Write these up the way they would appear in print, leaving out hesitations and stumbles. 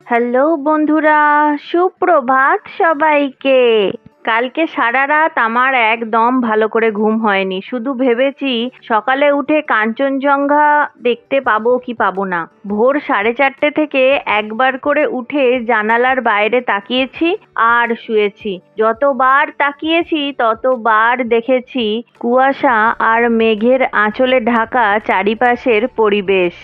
Hello বন্ধুরা, সুপ্রভাত সবাইকে। কালকে সারা রাত আমার একদম ভালো করে ঘুম হয়নি। শুধু ভেবেছি সকালে উঠে কাঞ্চনজঙ্ঘা দেখতে পাবো কি পাবো না। ভোর 4:30 থেকে একবার করে উঠে জানালার বাইরে তাকিয়েছি আর শুয়েছি। যতবার তাকিয়েছি ততবার দেখেছি কুয়াশা আর মেঘের আঁচলে ঢাকা চারিপাশের পরিবেশ।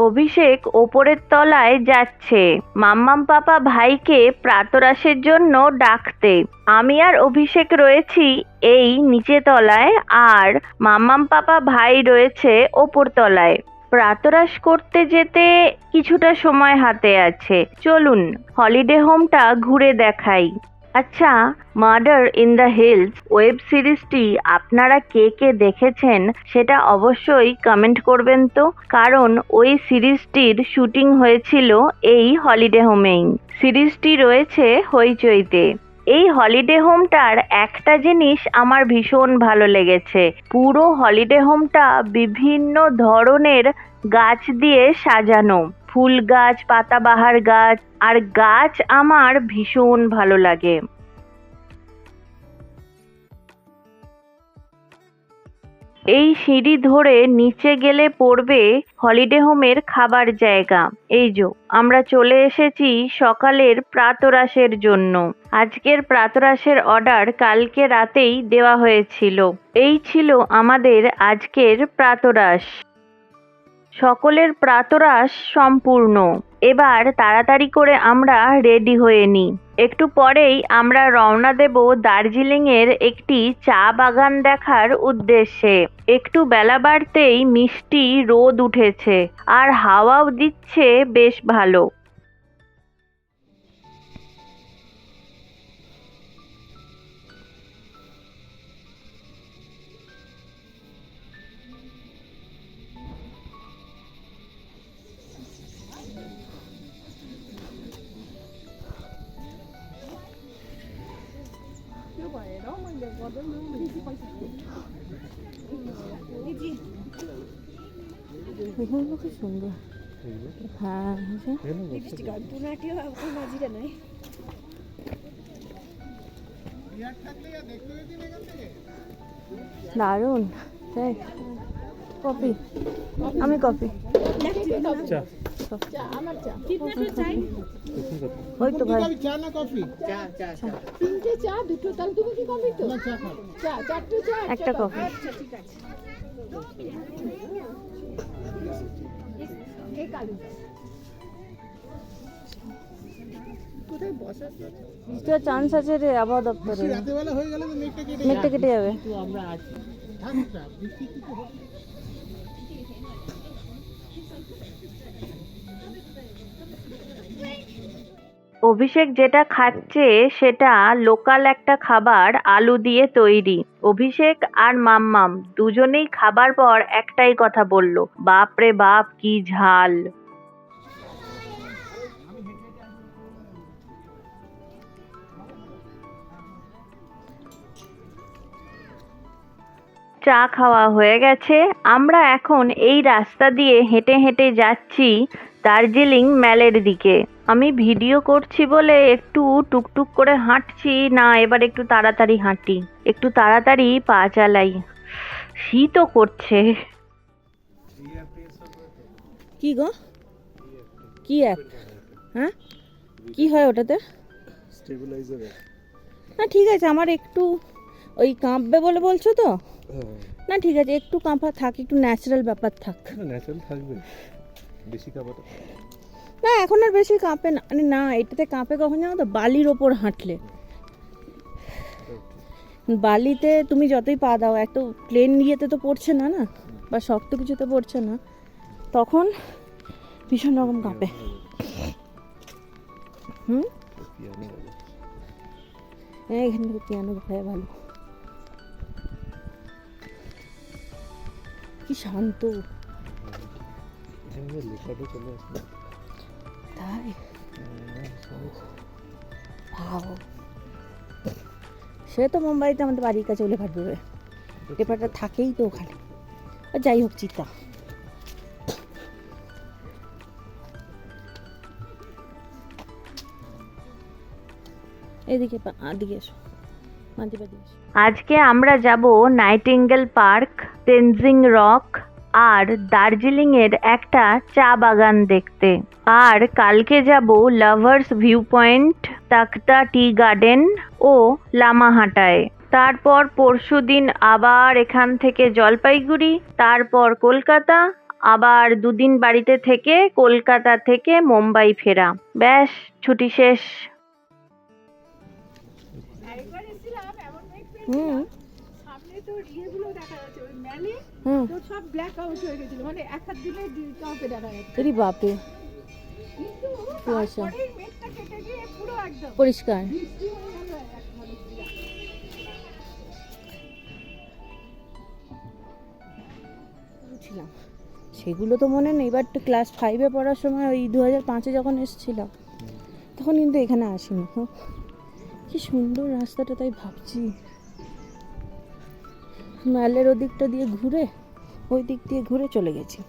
অভিষেক ওপরের তলায় যাচ্ছে মাম্মাম পাপা ভাইকে প্রাতরাশের জন্য ডাকতে। আমি আর অভিষেক রয়েছি এই নিচে তলায়, আর মাম্মাম পাপা ভাই রয়েছে ওপর তলায়। প্রাতরাশ করতে যেতে কিছুটা সময় হাতে আছে। চলুন হলিডে হোমটা ঘুরে দেখাই। আচ্ছা, murder in the hills web সিরিজটি আপনারা কে কে দেখেছেন সেটা অবশ্যই কমেন্ট করবেন তো, কারণ ওই সিরিজটির শুটিং হয়েছিল এই হলিডে হোমেই। সিরিজটি রয়েছে হইচইতে। এই হলিডে হোমটার একটা জিনিস আমার ভীষণ ভালো লেগেছে, পুরো হলিডে হোমটা বিভিন্ন ধরনের গাছ দিয়ে সাজানো। ফুল গাছ, পাতাবাহার গাছ, আর গাছ আমার ভীষণ ভালো লাগে। এই সিঁড়ি ধরে নিচে গেলে পড়বে হলিডে হোমের খাবার জায়গা। এই যে আমরা চলে এসেছি সকালের প্রাতরাশের জন্য। আজকের প্রাতরাশের অর্ডার কালকে রাতেই দেওয়া হয়েছিল। এই ছিল আমাদের আজকের প্রাতরাশ। সকলের প্রাতরাশ সম্পূর্ণ। এবার তাড়াতাড়ি করে আমরা রেডি হয়ে নিই। একটু পরেই আমরা রওনা দেব দার্জিলিংয়ের একটি চা বাগান দেখার উদ্দেশ্যে। একটু বেলা বাড়তেই মিষ্টি রোদ উঠেছে আর হাওয়াও দিচ্ছে বেশ ভালো। এখানে খুব সুন্দর। হ্যাঁ, দারুণ। কফি, আমি কফি। ওই তো ভাই, চা না কফি? চা চা চা। তিনটে চা, দুটো। তাহলে তুমি কি কফি তো? না, চা খাও। চা, চারটে চা, একটা কফি। আচ্ছা ঠিক আছে। এই কালুটা কোথায় বসার চান্স আছে রে আবহাওয়া দপ্তরে। রাতে বেলা হয়ে গেলে তো মেঘটা কেটে যাবে। তো আমরা আছি। বৃষ্টি কিছু হবে। অভিষেক যেটা খাচ্ছে সেটা লোকাল একটা খাবার, আলু দিয়ে তৈরি। অভিষেক আর মাম্মাম দুজনেই খাবার পর একটাই কথা বলল, বাপ রে বাপ কি ঝাল। চা খাওয়া হয়ে গেছে। আমরা এখন এই রাস্তা দিয়ে হেঁটে হেঁটে যাচ্ছি দার্জিলিং ম্যালের দিকে। আমি ভিডিও করছি বলে একটু টুকটুক করে হাঁটছি না, এবার একটু তাড়াতাড়ি হাঁটি, একটু তাড়াতাড়ি পা চালাই। শীতও করছে। কি গো, কি অ্যাপ? হ্যাঁ, কি হয় ওটাতে? স্টেবিলাইজার। না ঠিক আছে, আমার একটু ওই কাঁপবে বলে বলছো তো? না ঠিক আছে, একটু কাঁপা থাক, একটু ন্যাচারাল ব্যাপার থাক। ন্যাচারাল থাকবে, বেশি কাঁপাটা। না এখন আর বেশি কাঁপে না, মানে না এটাতে কাঁপে কখন জানো তো, বালির ওপর হাঁটলে। বালিতে তুমি যতই পা দাও, একটু প্লেন ইয়েতে তো পড়ছে না, না বা শক্ত কিছুতে পড়ছে না, তখন ভীষণ রকম কাঁপে। এখান থেকে পিয়ানো বাজায় ভালো। কি শান্ত। তাই ভাও, সে তো মুম্বাইতে আমাদের বাড়ির কাছে লেখাট বেরোয়, পেপারটা থাকেই তো ওখানে। আর যাই হোক, চিতা এদিকে আদিকে এসো, মাঝে এসো। আজকে আমরা যাব নাইটিঙ্গেল পার্ক, তেনজিং রক আর দার্জিলিং এর একটা চা বাগান দেখতে। আর কালকে যাব Lovers View Point, Takdah tea garden ও লামাহাটায়। তারপর পরশুদিন আবার এখান থেকে জলপাইগুড়ি, তারপর কলকাতা, আবার দুদিন বাড়িতে থেকে কলকাতা থেকে মুম্বাই ফেরা। ব্যাস, ছুটি শেষ। একবার এসেছিলাম এমন মেঘ হুম সামনে তো ইয়েগুলো দেখা যাচ্ছে ওই ম্যালে হুম তো সব ব্ল্যাক আউট হয়ে গেছিল, মানে এক হাত দিলে কাউকে দেখা যাচ্ছে, এরি বাপে, কিন্তু কুয়াশা। তারপরেই মেঘটা কেটে গিয়ে পুরো একদম পরিষ্কার। বৃষ্টি হয়ে গেল একবারে পুরো। ছিলাম সেগুলো তো মনে নেই, বাট ক্লাস 5-এ পড়ার সময় ওই 2005-এ যখন এসেছিলাম তখন কিন্তু এখানে আসিনি। কি সুন্দর রাস্তাটা, তাই ভাবছি ম্যালের ওদিকটা দিয়ে ঘুরে ওই দিক দিয়ে ঘুরে চলে গেছি।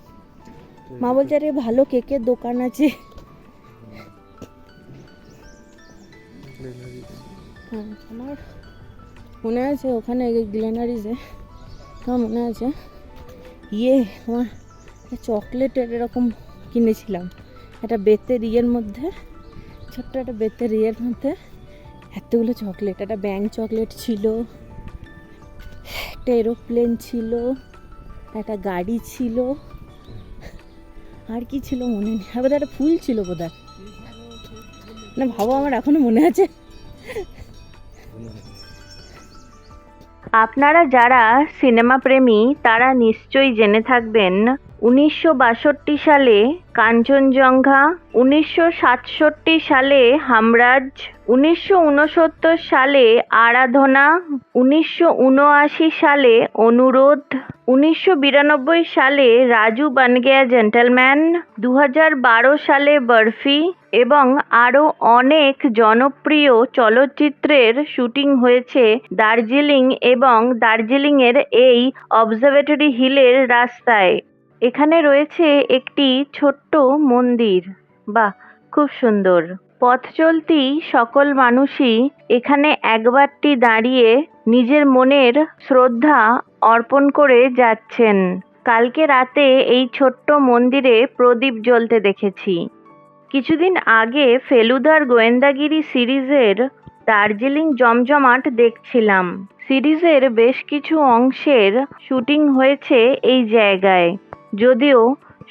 মা বলছে আরে ভালো কেকের দোকান আছে। হ্যাঁ, আমার মনে আছে ওখানে গ্লেনারিজে, আমার মনে আছে আমার চকলেটের এরকম কিনেছিলাম, একটা বেতের ইয়ের মধ্যে, ছোট্ট একটা বেতের ইয়ের মধ্যে এতগুলো চকলেট, একটা ব্যাং চকলেট ছিল, একটা এরোপ্লেন ছিল, একটা গাড়ি ছিল, আর কি ছিল মনে নেই, আবার একটা ফুল ছিল বোধহয়, না ভাবো আমার এখনো মনে আছে। আপনারা যারা সিনেমা প্রেমী তারা নিশ্চয়ই জেনে থাকবেন 1962 সালে কাঞ্চনজঙ্ঘা, 1967 সালে হামরাজ, 1969 সালে আরাধনা, 1979 সালে অনুরোধ, 1992 সালে রাজু বান গয়া জেন্টলম্যান, 2012 সালে বরফি এবং আরও অনেক জনপ্রিয় চলচ্চিত্রের শুটিং হয়েছে দার্জিলিং এবং দার্জিলিংয়ের এই অবজারভেটরি হিলের রাস্তায়। এখানে রয়েছে একটি ছোট্ট মন্দির, বাহ খুব সুন্দর। পথ চলতি সকল মানুষই এখানে একবারটি দাঁড়িয়ে নিজের মনের শ্রদ্ধা অর্পণ করে যাচ্ছেন। কালকে রাতে এই ছোট্ট মন্দিরে প্রদীপ জ্বলতে দেখেছি। কিছুদিন আগে ফেলুদার গোয়েন্দাগিরি সিরিজের দার্জিলিং জমজমাট দেখছিলাম। সিরিজের বেশ কিছু অংশের শুটিং হয়েছে এই জায়গায়, যদিও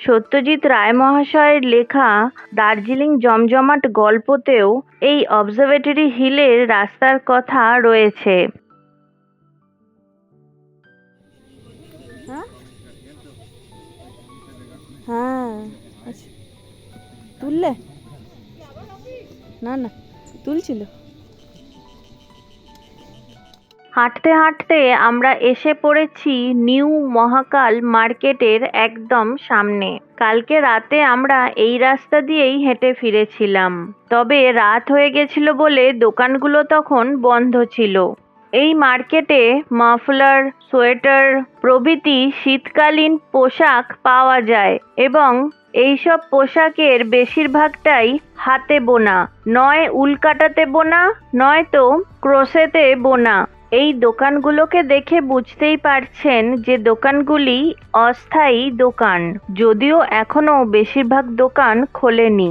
সত্যজিৎ রায় মহাশয়ের লেখা দার্জিলিং জমজমাট গল্পতেও এই অবজারভেটরি হিলের রাস্তার কথা রয়েছে। হ্যাঁ আচ্ছা, তুললে না না তুলছিল। হাঁটতে হাঁটতে আমরা এসে পড়েছি নিউ মহাকাল মার্কেটের একদম সামনে। কালকে রাতে আমরা এই রাস্তা দিয়েই হেঁটে ফিরেছিলাম, তবে রাত হয়ে গেছিল বলে দোকানগুলো তখন বন্ধ ছিল। এই মার্কেটে মাফলার, সোয়েটার প্রভৃতি শীতকালীন পোশাক পাওয়া যায় এবং এইসব পোশাকের বেশিরভাগটাই হাতে বোনা, নয় উলকাটাতে বোনা, নয়তো ক্রোশেতে বোনা। এই দোকানগুলোকে দেখে বুঝতেই পারছেন যে দোকানগুলি অস্থায়ী দোকান, যদিও এখনো বেশিরভাগ দোকান খোলেনি।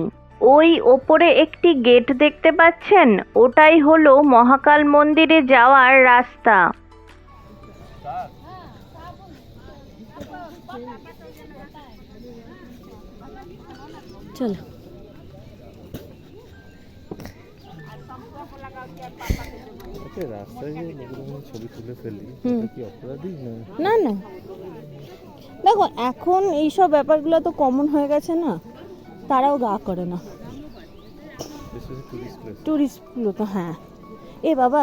ওই ওপরে একটি গেট দেখতে পাচ্ছেন, ওটাই হলো মহাকাল মন্দিরে যাওয়ার রাস্তা। চলো আচ্ছা, রাস্তায় যে নতুন ছবি তুলে ফেলি এটা কি অপরাধী না? না না দেখো এখন এইসব ব্যাপারগুলো তো কমন হয়ে গেছে না, তারাও গা করে না টুরিস্টগুলো তো। হ্যাঁ এ বাবা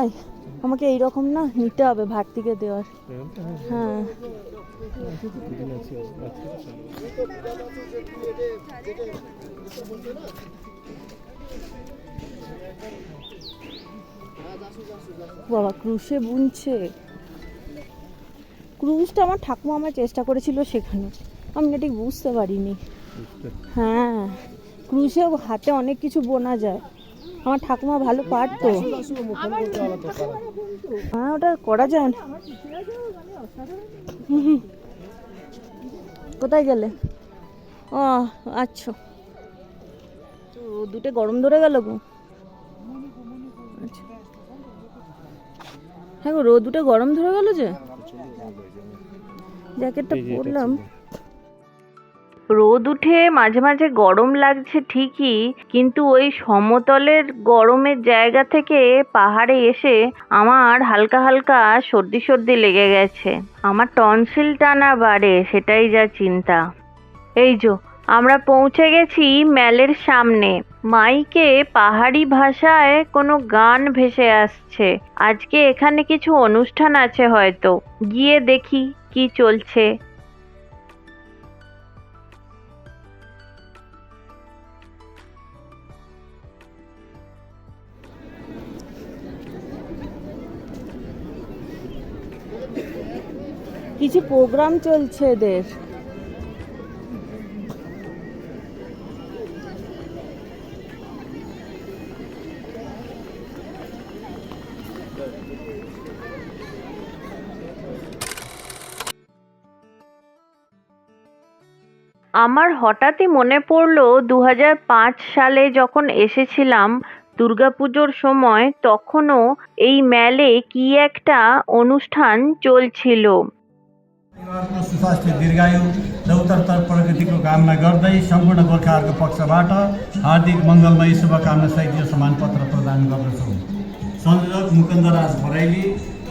আমাকে এইরকম না নিতে হবে ভাট থেকে দেওয়ার। হ্যাঁ বাবা ক্রুশে বুনছে, ক্রুশটা আমার ঠাকুমা আমার চেষ্টা করেছিল শেখানো, আমি না ঠিক বুঝতে পারিনি। হ্যাঁ ক্রুশে হাতে অনেক কিছু বোনা যায়, আমার ঠাকুমা ভালো পারতো। হ্যাঁ ওটা করা যায় না। হুম। কোথায় গেলে? ও আচ্ছা, তো দুটো গরম ধরে গেল গো। আচ্ছা হ্যাঁ গো, রোদ দুটো গরম ধরে গেল যে, জ্যাকেটটা পরলাম। রোদ উঠে মাঝে মাঝে গরম লাগছে ঠিকই, কিন্তু ওই সমতলের গরমের জায়গা থেকে পাহাড়ে এসে আমার হালকা হালকা সর্দি সর্দি লেগে গেছে। আমার টনসিলটা না বাড়ে, সেটাই যা চিন্তা। এই যো আমরা পৌঁছে গেছি ম্যালের সামনে। মাইকে পাহাড়ি ভাষায় কোনো গান ভেসে আসছে। আজকে এখানে কিছু অনুষ্ঠান আছে হয়তো, গিয়ে দেখি কি চলছে। কিছু প্রোগ্রাম চলছে এদের। আমার হঠাৎই মনে পড়লো 2005 সালে যখন এসেছিলাম দুর্গাপুজোর সময়, তখনও এই ম্যালে কি একটা অনুষ্ঠান চলছিল। परिवारको सुस्वास्थ्य दीर्घायु र उत्तरोत्तर प्रगतिको कामना गर्दै सम्पूर्ण गोर्खाहरूको पक्षबाट हार्दिक मङ्गलमय शुभकामना सहित यो सम्मानपत्र प्रदान गर्दछु। संयोजक मुकुन्दराज भराइली,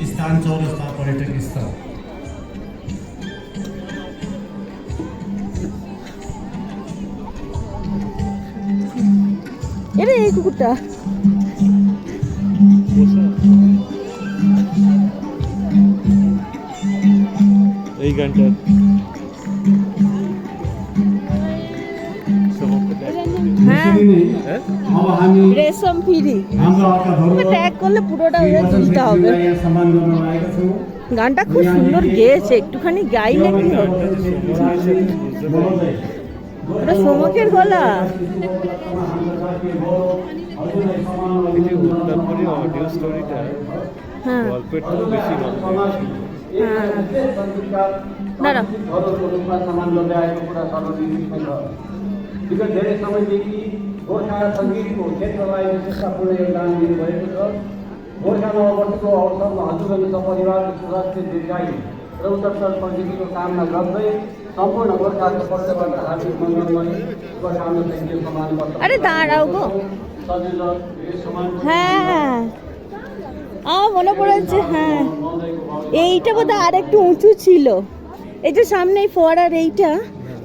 स्थान चौरस्ता पर्यटक स्थल। এরে এই কুকুরটা এই গানটা হ্যাঁ अब हामी রেশম ফিরি हाम्रो अर्का धरोहर ট্যাগ করলে পুরোটা ওদের তুলতে হবে। यहाँ सम्मान गर्न आएका छौँ। গানটা খুব সুন্দর গেয়েছে, একটুখানি গাইলে কি হবে। ওটা সোমকের গলা। তারপরে অডিও স্টোরিটা হ্যাঁ গল্পের থেকে বেশি ভালো লেগেছে। হ্যাঁ দাঁড়া। धरोहरको रूपमा सम्मान गर्दै आएको कुरा सर्वनिर्दिष्ट छ। विगत धेरै समयदेखि गोर्खा सङ्गीतको क्षेत्रलाई विशेषतापूर्ण योगदान दिनुभएको छ। गोर्खा नववर्षको अवसरमा हजुरहरू सपरिवारको स्वास्थ्य दीर्घायु र उत्तरोत्तर प्रगतिको कामना गर्दै सम्पूर्ण गोर्खाको पक्षबाट हार्दिक मङ्गलमय शुभकामना सहित यो सम्मानपत्र আরে দাঁড়াও গো। संयोजक यो सम्मान হ্যাঁ মনে পড়েছে। হ্যাঁ এইটা বোধহয় আর একটু উঁচু ছিল। এই যে সামনে ফোয়ারার এইটা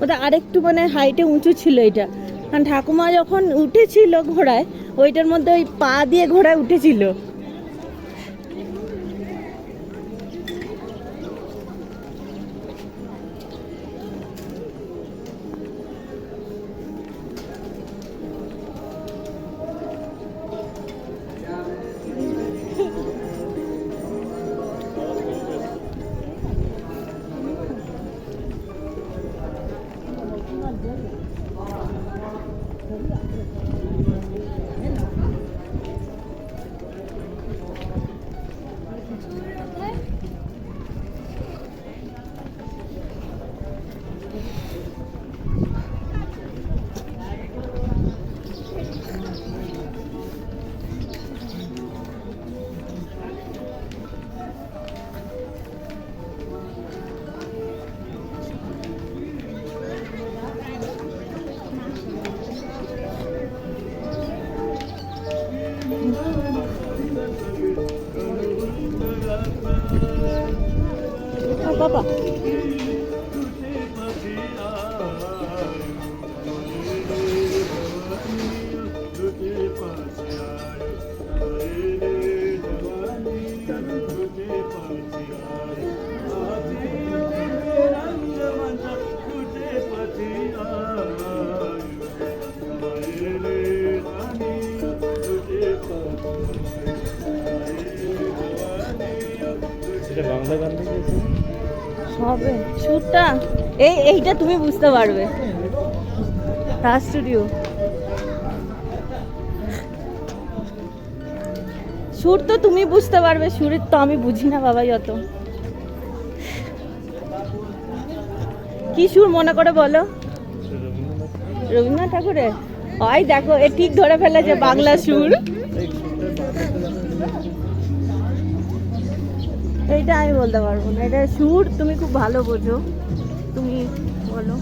বোধহয় আর একটু মানে হাইটে উঁচু ছিল এটা। কারণ ঠাকুমা যখন উঠেছিল ঘোড়ায়, ওইটার মধ্যে ওই পা দিয়ে ঘোড়ায় উঠেছিল। বাবা এটা বাংলা গান লিখেছে। হবে সুরটা এইটা তুমি বুঝতে পারবে। রাজ স্টুডিও সুর তো তুমি বুঝতে পারবে, সুরের তো আমি বুঝি না বাবা যত। কি সুর মনে করে বলো? রবীন্দ্রনাথ ঠাকুরের? ওই দেখো এ ঠিক ধরে ফেলেছে, বাংলা সুর। এইটা আমি বলতে পারবো না, এটা সুর তুমি খুব ভালো বোঝো, তুমি বলো।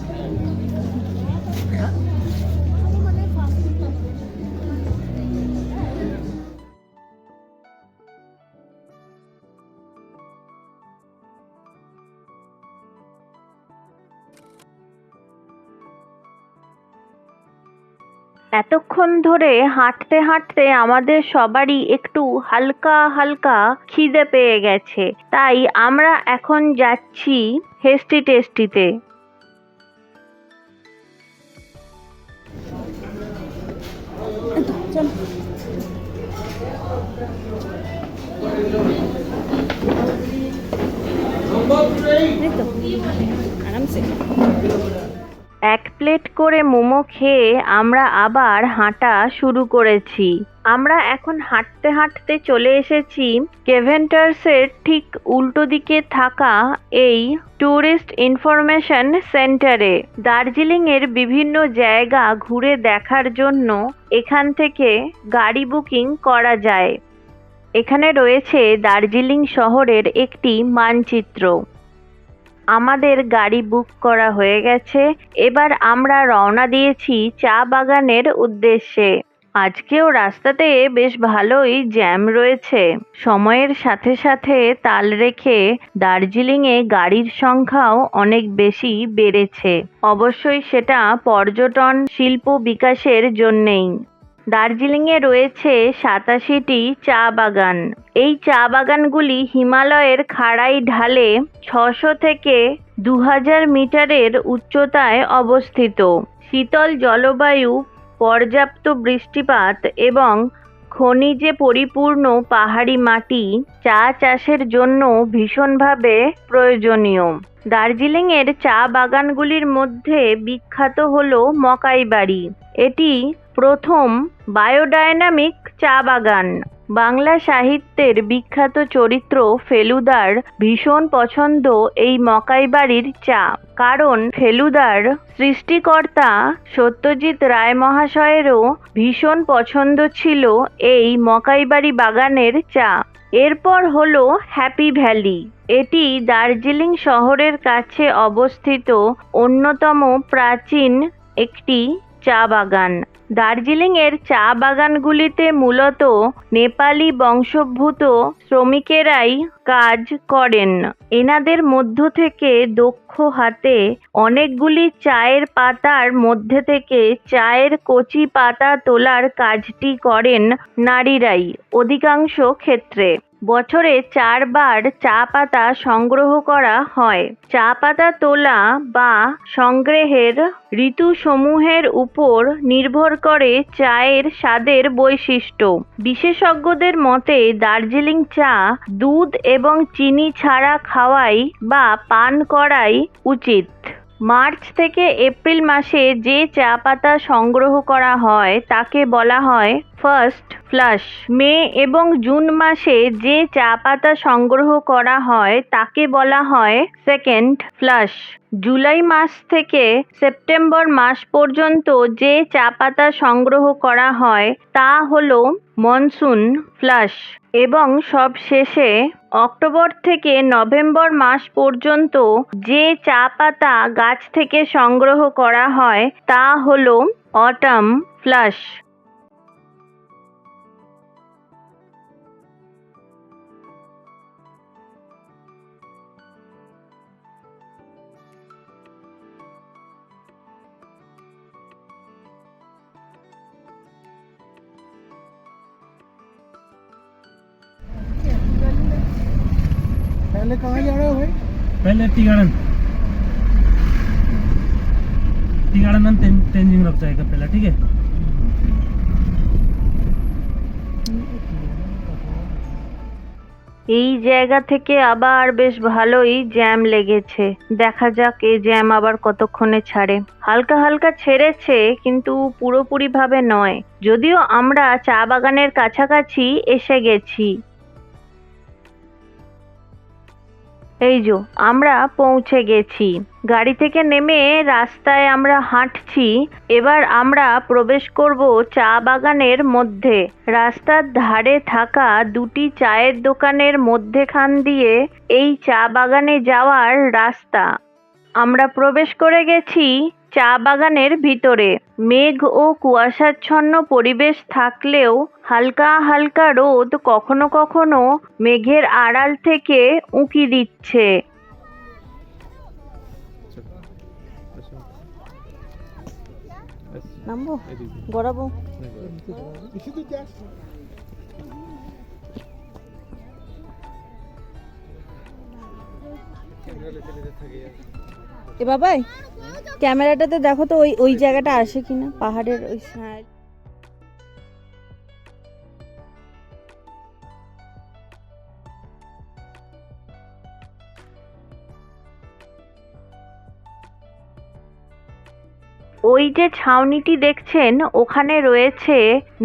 এতক্ষণ ধরে হাঁটতে হাঁটতে আমাদের সবারই একটু হালকা হালকা খিদে পেয়ে গেছে, তাই আমরা এখন যাচ্ছি হেস্টি টেস্টিতে। আরামসে এক প্লেট করে মোমো খেয়ে আমরা আবার হাঁটা শুরু করেছি। আমরা এখন হাঁটতে হাঁটতে চলে এসেছি কেভেন্টার্সের ঠিক উল্টো দিকে থাকা এই ট্যুরিস্ট ইনফরমেশন সেন্টারে। দার্জিলিংয়ের বিভিন্ন জায়গা ঘুরে দেখার জন্য এখান থেকে গাড়ি বুকিং করা যায়। এখানে রয়েছে দার্জিলিং শহরের একটি মানচিত্র। আমাদের গাড়ি বুক করা হয়ে গেছে, এবার আমরা রওনা দিয়েছি চা বাগানের উদ্দেশ্যে। আজকেও রাস্তাতে বেশ ভালোই জ্যাম রয়েছে। সময়ের সাথে সাথে তাল রেখে দার্জিলিংয়ে গাড়ির সংখ্যাও অনেক বেশি বেড়েছে। অবশ্যই সেটা পর্যটন শিল্প বিকাশের জন্যেই। দার্জিলিংয়ে রয়েছে 87টি চা বাগান। এই চা বাগানগুলি হিমালয়ের খাড়াই ঢালে 600 থেকে 2000 মিটারের উচ্চতায় অবস্থিত। শীতল জলবায়ু, পর্যাপ্ত বৃষ্টিপাত এবং খনিজে পরিপূর্ণ পাহাড়ি মাটি চা চাষের জন্য ভীষণভাবে প্রয়োজনীয়। দার্জিলিংয়ের চা বাগানগুলির মধ্যে বিখ্যাত হলো মকাইবাড়ি। এটি প্রথম বায়োডায়নামিক চা বাগান। বাংলা সাহিত্যের বিখ্যাত চরিত্র ফেলুদার ভীষণ পছন্দ এই মকাইবাড়ির চা, কারণ ফেলুদার সৃষ্টিকর্তা সত্যজিৎ রায় মহাশয়েরও ভীষণ পছন্দ ছিল এই মকাইবাড়ি বাগানের চা। এরপর হলো হ্যাপি ভ্যালি। এটি দার্জিলিং শহরের কাছে অবস্থিত অন্যতম প্রাচীন একটি চা বাগান। দার্জিলিংয়ের চা বাগানগুলিতে মূলত নেপালি বংশোদ্ভূত শ্রমিকেরাই কাজ করেন। এনাদের মধ্য থেকে দক্ষ হাতে অনেকগুলি চায়ের পাতার মধ্যে থেকে চায়ের কচি পাতা তোলার কাজটি করেন নারীরাই অধিকাংশ ক্ষেত্রে। বছরে 4 বার চা পাতা সংগ্রহ করা হয়। চা পাতা তোলা বা সংগ্রহের ঋতুসমূহের উপর নির্ভর করে চায়ের স্বাদের বৈশিষ্ট্য। বিশেষজ্ঞদের মতে দার্জিলিং চা দুধ এবং চিনি ছাড়া খাওয়াই বা পান করাই উচিত। মার্চ থেকে এপ্রিল মাসে যে চা পাতা সংগ্রহ করা হয় তাকে বলা হয় ফার্স্ট ফ্লাশ। মে এবং জুন মাসে যে চা পাতা সংগ্রহ করা হয় তাকে বলা হয় সেকেন্ড ফ্লাশ। জুলাই মাস থেকে সেপ্টেম্বর মাস পর্যন্ত যে চা পাতা সংগ্রহ করা হয় তা হলো মনসুন ফ্লাশ। এবং সবশেষে অক্টোবর থেকে নভেম্বর মাস পর্যন্ত যে চা পাতা গাছ থেকে সংগ্রহ করা হয় তা হলো অটাম ফ্লাশ। पहले कहाँ जा रहे हो भाई? पहले टी गार्डन में तेंजिंग रख जाएगा पहला, ठीक है। এই জায়গা থেকে আবার বেশ ভালোই জ্যাম লেগেছে। দেখা যাক এই জ্যাম আবার কতক্ষণে ছাড়ে। হালকা হালকা ছেড়েছে কিন্তু পুরোপুরি ভাবে নয়, যদিও আমরা চা বাগানের কাছাকাছি এসে গেছি। এই যো আমরা পৌঁছে গেছি। গাড়ি থেকে নেমে রাস্তায় আমরা হাঁটছি। এবার আমরা প্রবেশ করব চা বাগানের মধ্যে। রাস্তার ধারে থাকা দুটি চায়ের দোকানের মধ্যেখান দিয়ে এই চা বাগানে যাওয়ার রাস্তা। আমরা প্রবেশ করে গেছি চা বাগানের ভিতরে। মেঘ ও কুয়াশাচ্ছন্ন পরিবেশ থাকলেও হালকা হালকা রোদ কখনো কখনো মেঘের আড়াল থেকে উঁকি দিচ্ছে। নামবো, গড়াবো। এ বাবাই, ক্যামেরাটাতে দেখো তো ওই ওই জায়গাটা আসে কিনা, পাহাড়ের ওই সাইড। ওই যে ছাউনিটি দেখছেন ওখানে রয়েছে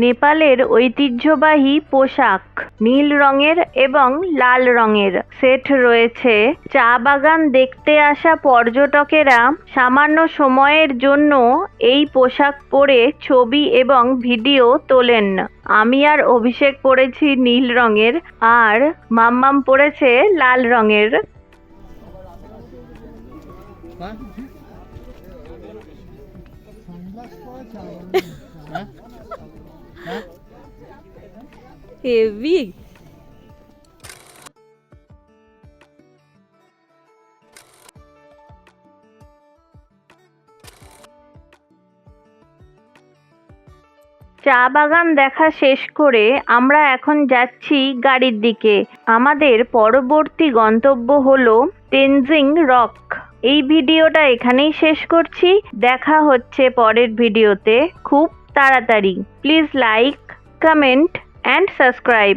নেপালের ঐতিহ্যবাহী পোশাক। নীল রঙের এবং লাল রঙের সেট রয়েছে। চা বাগান দেখতে আসা পর্যটকেরা সামান্য সময়ের জন্য এই পোশাক পরে ছবি এবং ভিডিও তোলেন। আমি আর অভিষেক পরেছি নীল রঙের, আর মাম্মাম পরেছে লাল রঙের। হেভি। চা বাগান দেখা শেষ করে আমরা এখন যাচ্ছি গাড়ির দিকে। আমাদের পরবর্তী গন্তব্য হলো তেনজিং রক। এই ভিডিওটা এখানেই শেষ করছি। দেখা হচ্ছে পরের ভিডিওতে খুব তাড়াতাড়ি। Please like, comment and subscribe.